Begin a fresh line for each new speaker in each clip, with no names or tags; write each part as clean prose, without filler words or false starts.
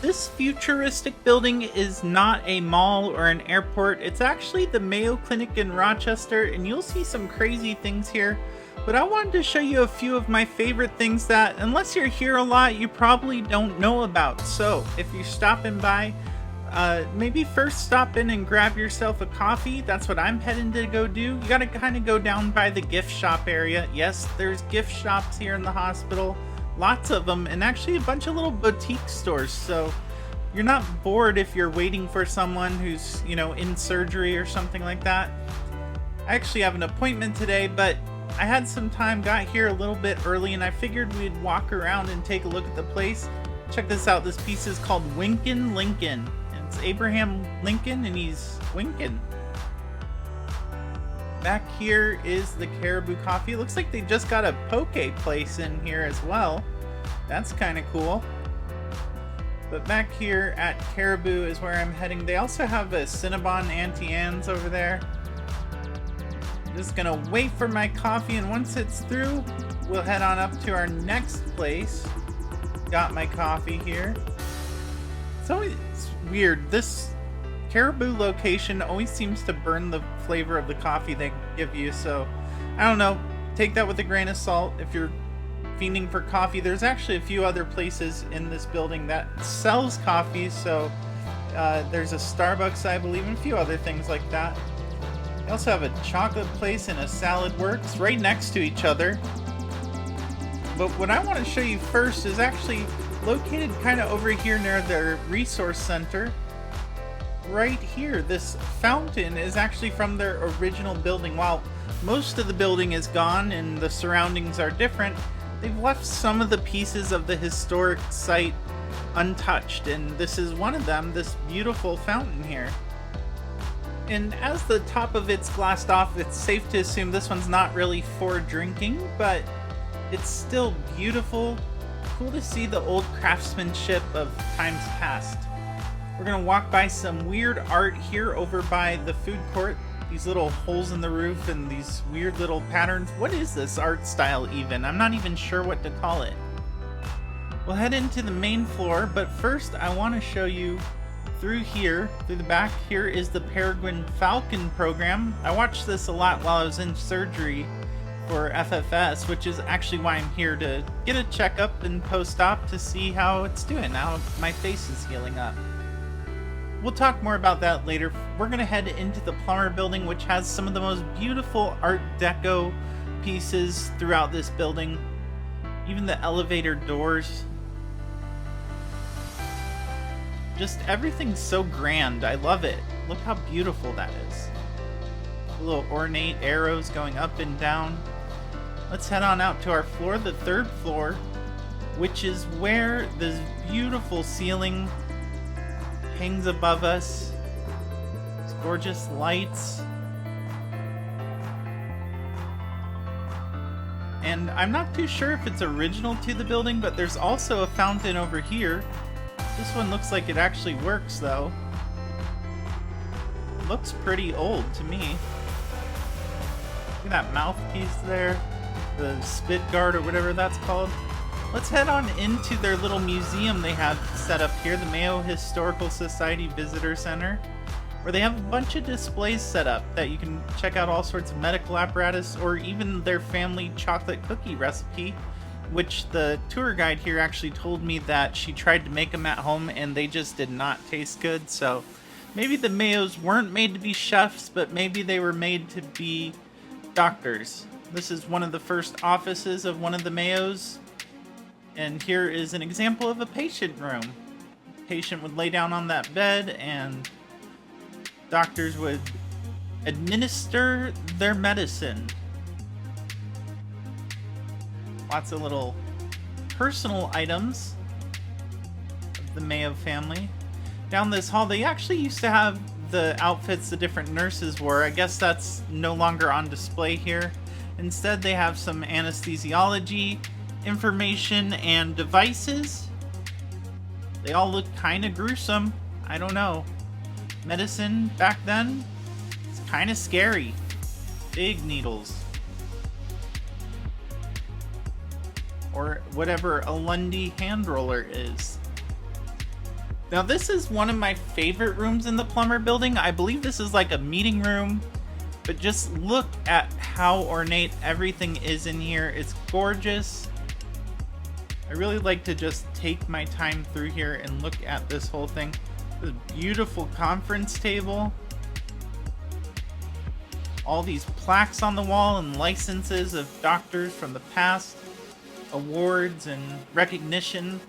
This futuristic building is not a mall or an airport. It's actually the Mayo Clinic in Rochester, and you'll see some crazy things here. But I wanted to show you a few of my favorite things that, unless you're here a lot, you probably don't know about. So, if you're stopping by, maybe first stop in and grab yourself a coffee. That's what I'm heading to go do. You gotta kind of go down by the gift shop area. Yes, there's gift shops here in the hospital. Lots of them, and actually a bunch of little boutique stores, so you're not bored if you're waiting for someone who's, in surgery or something like that. I actually have an appointment today, but I had some time, got here a little bit early, and I figured we'd walk around and take a look at the place. Check this out. This piece is called Winkin' Lincoln, and it's Abraham Lincoln, and he's winking. Back here is the Caribou Coffee. It looks like they just got a poke place in here as well. That's kind of cool. But back here at Caribou is where I'm heading. They also have a Cinnabon Auntie Anne's over there. I'm just gonna wait for my coffee, and once it's through, we'll head on up to our next place. Got my coffee here. It's weird. This Caribou location always seems to burn the flavor of the coffee they give you, so I don't know. Take that with a grain of salt if you're fiending for coffee. There's actually a few other places in this building that sells coffee, so there's a Starbucks, I believe, and a few other things like that. They also have a chocolate place and a Salad Works right next to each other. But what I want to show you first is actually located kind of over here near their resource center. Right here, this fountain is actually from their original building. While most of the building is gone and the surroundings are different, they've left some of the pieces of the historic site untouched, and this is one of them, this beautiful fountain here. And as the top of it's glassed off, it's safe to assume this one's not really for drinking, but it's still beautiful. Cool to see the old craftsmanship of times past. We're gonna walk by some weird art here over by the food court. These little holes in the roof and these weird little patterns. What is this art style even? I'm not even sure what to call it. We'll head into the main floor, but first I want to show you through here, through the back. Here is the Peregrine Falcon program. I watched this a lot while I was in surgery for FFS, which is actually why I'm here, to get a checkup and post-op to see how it's doing, how my face is healing up. We'll talk more about that later. We're going to head into the Plumber building, which has some of the most beautiful Art Deco pieces throughout this building. Even the elevator doors. Just everything's so grand. I love it. Look how beautiful that is. Little ornate arrows going up and down. Let's head on out to our floor, the third floor, which is where this beautiful ceiling hangs above us. These gorgeous lights. And I'm not too sure if it's original to the building, but there's also a fountain over here. This one looks like it actually works, though. Looks pretty old to me. Look at that mouthpiece there. The spit guard or whatever that's called. Let's head on into their little museum they have set up here, the Mayo Historical Society Visitor Center, where they have a bunch of displays set up that you can check out all sorts of medical apparatus, or even their family chocolate cookie recipe, which the tour guide here actually told me that she tried to make them at home and they just did not taste good. So maybe the Mayos weren't made to be chefs, but maybe they were made to be doctors. This is one of the first offices of one of the Mayos. And here is an example of a patient room. Patient would lay down on that bed and doctors would administer their medicine. Lots of little personal items of the Mayo family. Down this hall, they actually used to have the outfits the different nurses wore. I guess that's no longer on display here. Instead, they have some anesthesiology information and devices. They all look kind of gruesome. I don't know. Medicine back then, it's kind of scary. Big needles. Or whatever a Lundy hand roller is. Now this is one of my favorite rooms in the plumber building. I believe this is like a meeting room, but just look at how ornate everything is in here. It's gorgeous. I really like to just take my time through here and look at this whole thing. This beautiful conference table. All these plaques on the wall and licenses of doctors from the past, awards and recognition.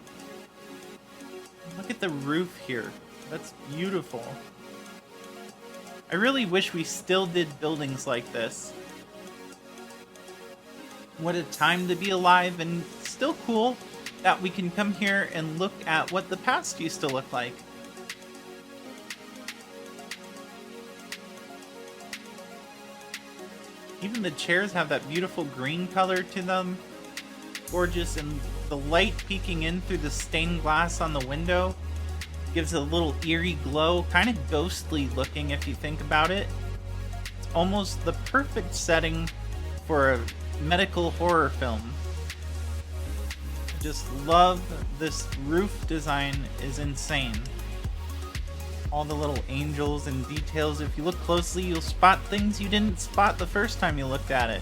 Look at the roof here. That's beautiful. I really wish we still did buildings like this. What a time to be alive, and still cool that we can come here and look at what the past used to look like. Even the chairs have that beautiful green color to them. Gorgeous, and the light peeking in through the stained glass on the window gives a little eerie glow, kind of ghostly looking if you think about it. It's almost the perfect setting for a medical horror film. I just love this roof design, is insane. All the little angels and details. If you look closely, you'll spot things you didn't spot the first time you looked at it.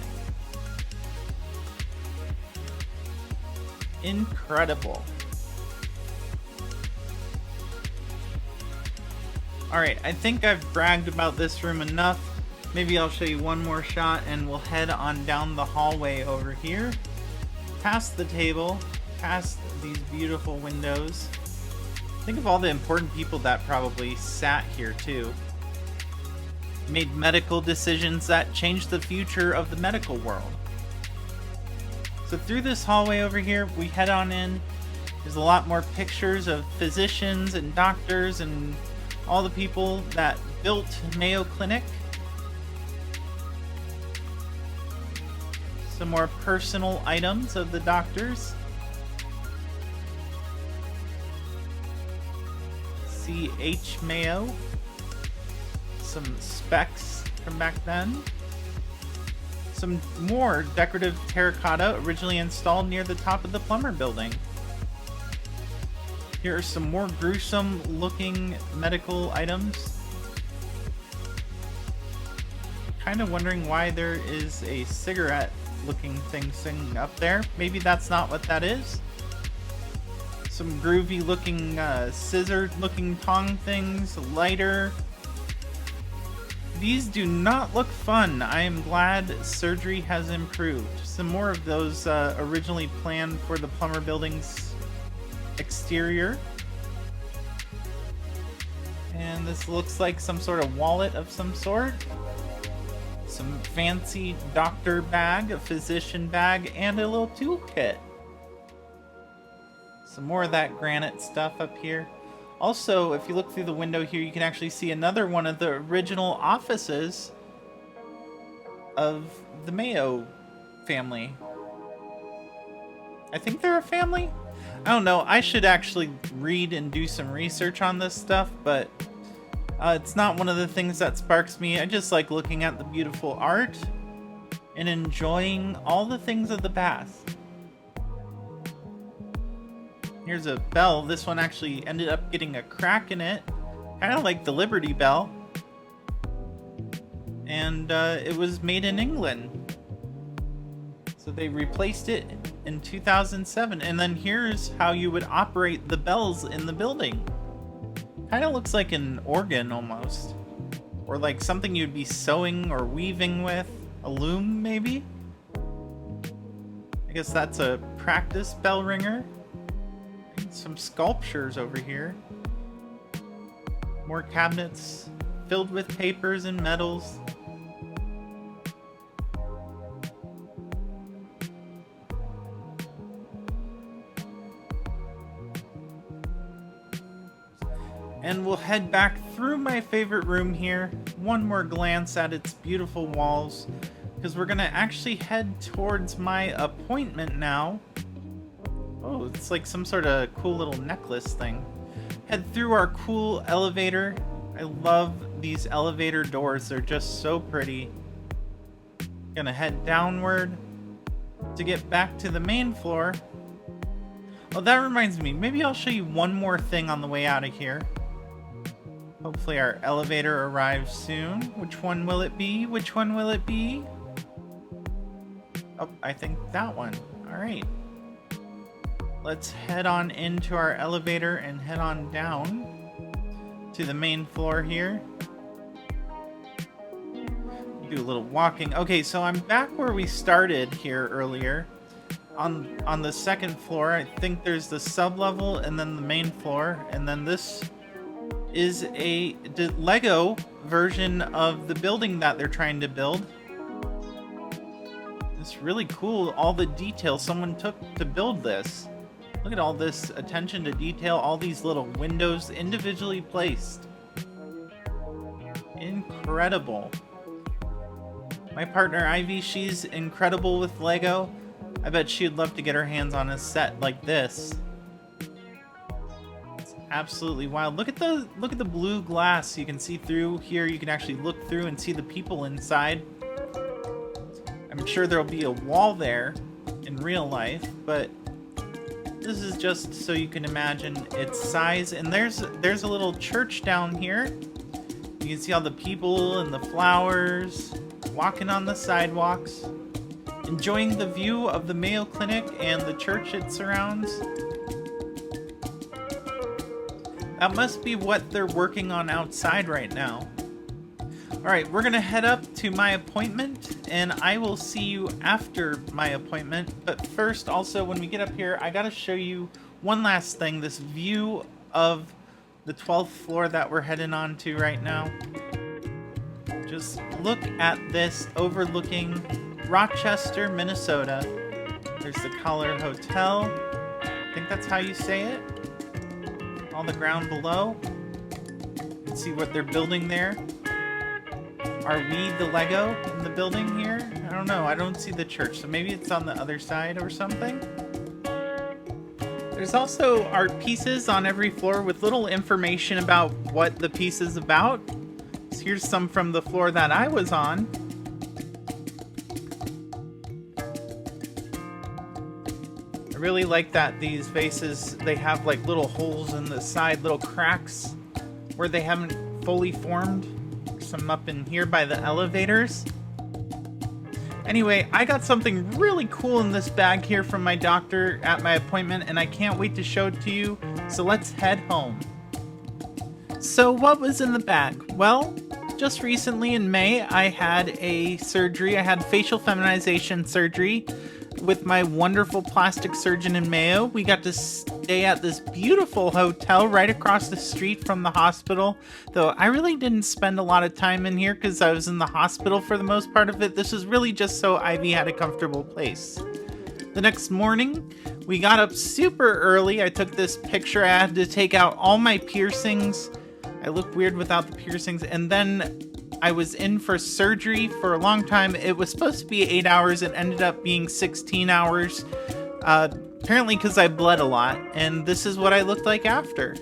Incredible. Alright, I think I've bragged about this room enough. Maybe I'll show you one more shot and we'll head on down the hallway over here. Past the table, past these beautiful windows. Think of all the important people that probably sat here too. Made medical decisions that changed the future of the medical world. So through this hallway over here, we head on in. There's a lot more pictures of physicians and doctors and all the people that built Mayo Clinic. Some more personal items of the doctors. C.H. Mayo. Some specs from back then. Some more decorative terracotta originally installed near the top of the plumber building. Here are some more gruesome looking medical items. Kind of wondering why there is a cigarette looking thing sitting up there. Maybe that's not what that is. Some groovy looking scissor looking tong things, a lighter. These do not look fun. I am glad surgery has improved. Some more of those originally planned for the plumber building's exterior. And this looks like some sort of wallet of some sort. Some fancy doctor bag, a physician bag, and a little toolkit. Some more of that granite stuff up here. Also, if you look through the window here, you can actually see another one of the original offices of the Mayo family. I think they're a family? I don't know. I should actually read and do some research on this stuff, but it's not one of the things that sparks me. I just like looking at the beautiful art and enjoying all the things of the past. Here's a bell. This one actually ended up getting a crack in it, kind of like the Liberty Bell. And it was made in England. So they replaced it in 2007. And then here's how you would operate the bells in the building. Kind of looks like an organ almost. Or like something you'd be sewing or weaving with. A loom, maybe? I guess that's a practice bell ringer. Some sculptures over here. More cabinets filled with papers and medals. And we'll head back through my favorite room here. One more glance at its beautiful walls, because we're gonna actually head towards my appointment now. Oh, it's like some sort of cool little necklace thing. Head through our cool elevator. I love these elevator doors. They're just so pretty. Gonna head downward to get back to the main floor. Oh, that reminds me. Maybe I'll show you one more thing on the way out of here. Hopefully our elevator arrives soon. Which one will it be? Which one will it be? Oh, I think that one. All right. Let's head on into our elevator and head on down to the main floor here. Do a little walking. Okay, so I'm back where we started here earlier. On the second floor, I think there's the sub-level and then the main floor. And then this is a Lego version of the building that they're trying to build. It's really cool, all the detail someone took to build this. Look at all this attention to detail, all these little windows individually placed. Incredible. My partner Ivy, she's incredible with Lego. I bet she'd love to get her hands on a set like this. It's absolutely wild. Look at the blue glass you can see through here. You can actually look through and see the people inside. I'm sure there'll be a wall there in real life, but this is just so you can imagine its size. And there's a little church down here. You can see all the people and the flowers walking on the sidewalks, enjoying the view of the Mayo Clinic and the church it surrounds. That must be what they're working on outside right now. Alright, we're gonna head up to my appointment, and I will see you after my appointment. But first, also, when we get up here, I gotta show you one last thing, this view of the 12th floor that we're heading on to right now. Just look at this overlooking Rochester, Minnesota. There's the Collar Hotel. I think that's how you say it. On the ground below. You can see what they're building there. Are we the Lego in the building here? I don't know. I don't see the church, so maybe it's on the other side or something. There's also art pieces on every floor with little information about what the piece is about. So here's some from the floor that I was on. I really like that these vases, they have like little holes in the side, little cracks where they haven't fully formed. Some up in here by the elevators. Anyway, I got something really cool in this bag here from my doctor at my appointment, and I can't wait to show it to you. So let's head home. So what was in the bag? Well, just recently in May, I had a surgery. I had facial feminization surgery with my wonderful plastic surgeon in Mayo. We got to stay at this beautiful hotel right across the street from the hospital. Though I really didn't spend a lot of time in here because I was in the hospital for the most part of it. This was really just so Ivy had a comfortable place. The next morning, we got up super early. I took this picture. I had to take out all my piercings. I look weird without the piercings. And then I was in for surgery for a long time. It was supposed to be 8 hours. It ended up being 16 hours. Apparently because I bled a lot. And this is what I looked like after.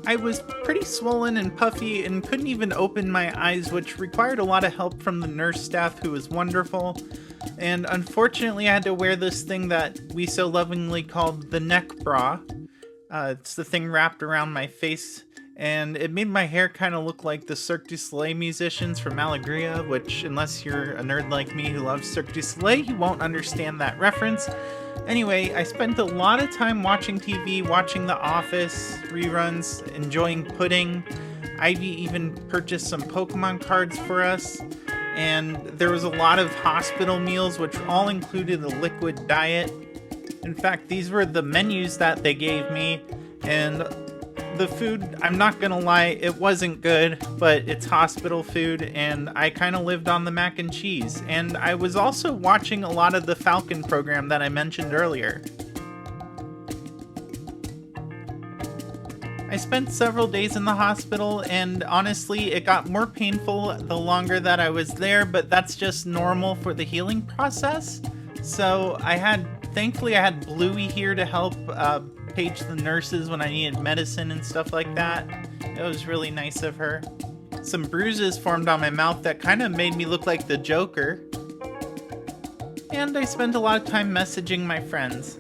I was pretty swollen and puffy and couldn't even open my eyes, which required a lot of help from the nurse staff, who was wonderful. And unfortunately, I had to wear this thing that we so lovingly called the neck bra. It's the thing wrapped around my face. And it made my hair kind of look like the Cirque du Soleil musicians from Alegria, which, unless you're a nerd like me who loves Cirque du Soleil, you won't understand that reference. Anyway, I spent a lot of time watching TV, watching The Office reruns, enjoying pudding. Ivy even purchased some Pokemon cards for us. And there was a lot of hospital meals, which all included a liquid diet. In fact, these were the menus that they gave me. And the food, I'm not gonna lie, it wasn't good, but it's hospital food, and I kind of lived on the mac and cheese. And I was also watching a lot of the Falcon program that I mentioned earlier. I spent several days in the hospital, and honestly, it got more painful the longer that I was there, but that's just normal for the healing process. So thankfully I had Bluey here to help page the nurses when I needed medicine and stuff like that. It was really nice of her. Some bruises formed on my mouth that kind of made me look like the Joker. And I spent a lot of time messaging my friends.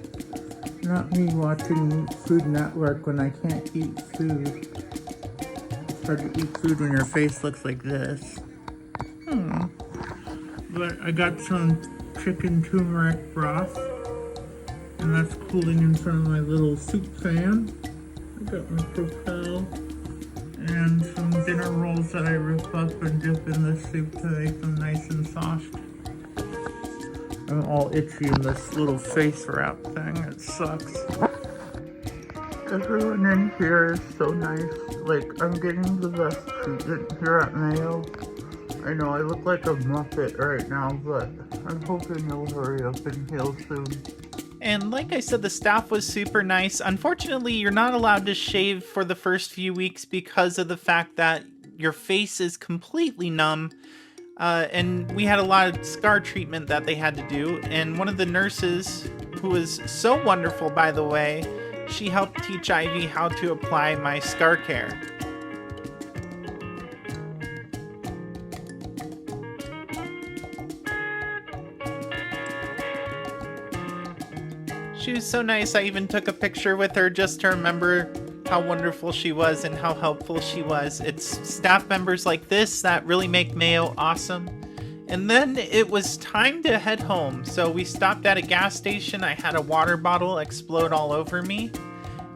Not me watching Food Network when I can't eat food. It's hard to eat food when your face looks like this. But I got some chicken turmeric broth, and that's cooling in front of my little soup fan. I got my propel and some dinner rolls that I rip up and dip in the soup to make them nice and soft. I'm all itchy in this little face wrap thing. It sucks. Everyone in here is so nice. Like, I'm getting the best treatment here at Mayo. I know I look like a Muppet right now, but I'm hoping you'll hurry up and heal soon. And like I said, the staff was super nice. Unfortunately, you're not allowed to shave for the first few weeks because of the fact that your face is completely numb. And we had a lot of scar treatment that they had to do. And one of the nurses, who was so wonderful, by the way, she helped teach Ivy how to apply my scar care. She was so nice, I even took a picture with her just to remember how wonderful she was and how helpful she was. It's staff members like this that really make Mayo awesome. And then it was time to head home, so we stopped at a gas station. I had a water bottle explode all over me.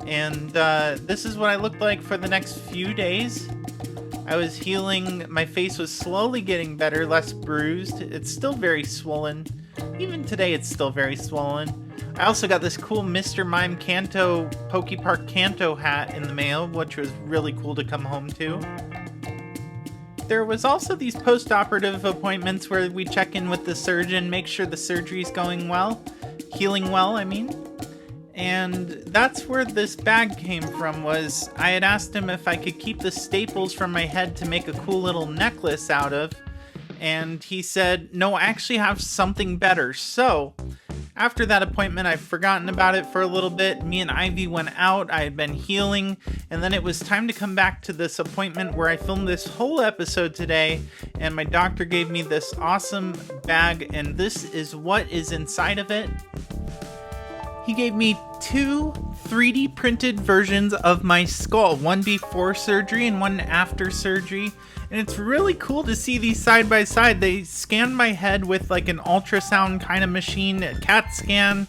And this is what I looked like for the next few days. I was healing, my face was slowly getting better, less bruised. It's still very swollen. Even today it's still very swollen. I also got this cool Mr. Mime Kanto, Poke Park Kanto hat in the mail, which was really cool to come home to. There was also these post-operative appointments where we check in with the surgeon, make sure the surgery's going well, healing well, I mean. And that's where this bag came from. Was I had asked him if I could keep the staples from my head to make a cool little necklace out of, and he said, no, I actually have something better. So after that appointment, I've forgotten about it for a little bit. Me and Ivy went out. I had been healing, and then it was time to come back to this appointment where I filmed this whole episode today, and my doctor gave me this awesome bag, and this is what is inside of it. He gave me 2 3D printed versions of my skull, one before surgery and one after surgery. And it's really cool to see these side by side. They scanned my head with like an ultrasound kind of machine, a CAT scan,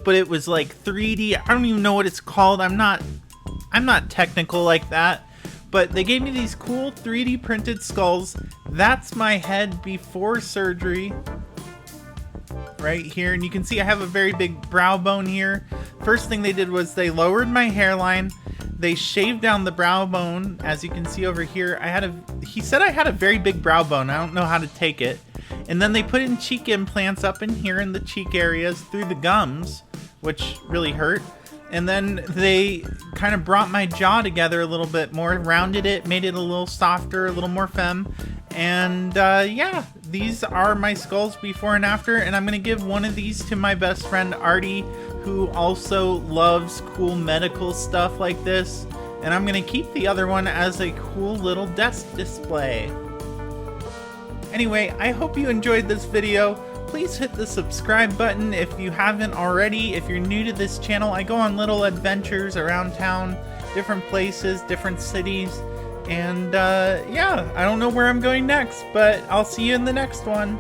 but it was like 3D. I don't even know what it's called. I'm not technical like that. But they gave me these cool 3D printed skulls. That's my head before surgery. Right here, and you can see I have a very big brow bone here. First thing they did was they lowered my hairline. They shaved down the brow bone, as you can see over here. He said I had a very big brow bone. I don't know how to take it. And then they put in cheek implants up in here in the cheek areas through the gums, which really hurt. And then they kind of brought my jaw together a little bit more, rounded it, made it a little softer, a little more femme. And yeah, these are my skulls before and after, and I'm gonna give one of these to my best friend Artie, who also loves cool medical stuff like this, and I'm gonna keep the other one as a cool little desk display. Anyway, I hope you enjoyed this video. Please hit the subscribe button if you haven't already. If you're new to this channel, I go on little adventures around town, different places, different cities. And yeah, I don't know where I'm going next, but I'll see you in the next one.